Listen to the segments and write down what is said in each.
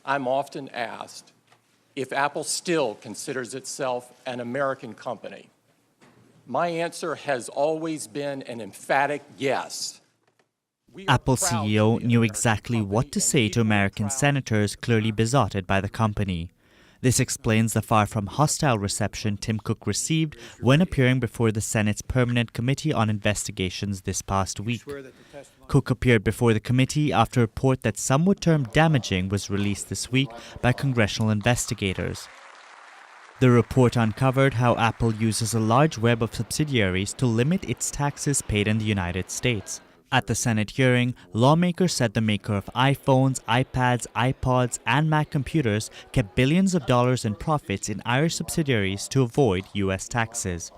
I'm often asked if Apple still considers itself an American company. My answer has always been an emphatic yes. Apple CEO knew exactly what to say to American senators clearly besotted by the company. This explains the far from hostile reception Tim Cook received when appearing before the Senate's Permanent Committee on Investigations this past week. Cook appeared before the committee after a report that some would term damaging was released this week by congressional investigators. The report uncovered how Apple uses a large web of subsidiaries to limit its taxes paid in the United States. At the Senate hearing, lawmakers said the maker of iPhones, iPads, iPods, and Mac computers kept billions of dollars in profits in Irish subsidiaries to avoid U.S. taxes.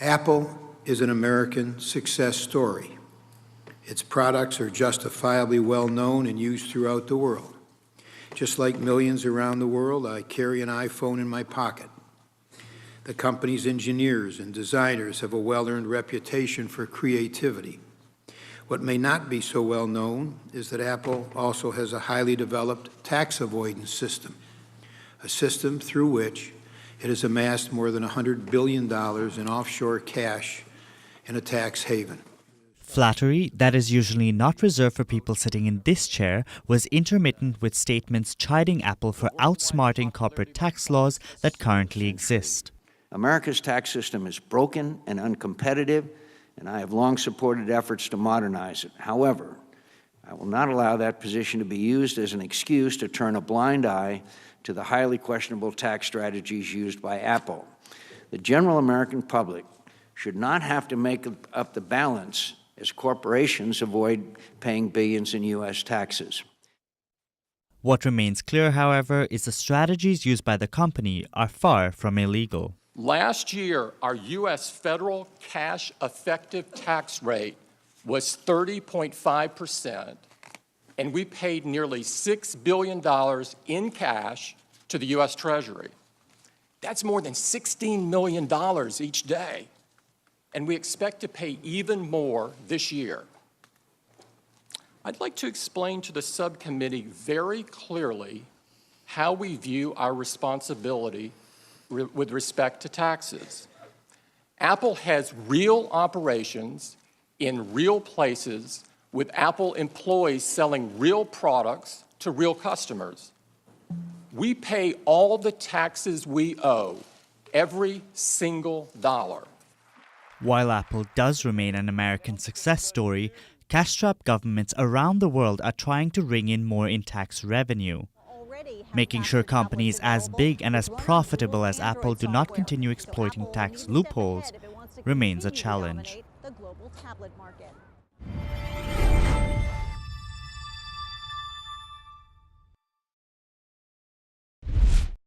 Apple is an American success story. Its products are justifiably well known and used throughout the world. Just like millions around the world, I carry an iPhone in my pocket. The company's engineers and designers have a well-earned reputation for creativity. What may not be so well known is that Apple also has a highly developed tax avoidance system, a system through which it has amassed more than $100 billion in offshore cash in a tax haven. Flattery that is usually not reserved for people sitting in this chair was intermittent with statements chiding Apple for outsmarting corporate tax laws that currently exist. America's tax system is broken and uncompetitive, and I have long supported efforts to modernize it. However, I will not allow that position to be used as an excuse to turn a blind eye to the highly questionable tax strategies used by Apple. The general American public should not have to make up the balance as corporations avoid paying billions in U.S. taxes. What remains clear, however, is the strategies used by the company are far from illegal. Last year, our U.S. federal cash effective tax rate was 30.5%, and we paid nearly $6 billion in cash to the U.S. Treasury. That's more than $16 million each day, and we expect to pay even more this year. I'd like to explain to the subcommittee very clearly how we view our responsibility with respect to taxes. Apple has real operations in real places with Apple employees selling real products to real customers. We pay all the taxes we owe, every single dollar. While Apple does remain an American success story, cash-strapped governments around the world are trying to wring in more in tax revenue. Making sure companies as big and as profitable as Apple do not continue exploiting tax loopholes remains a challenge.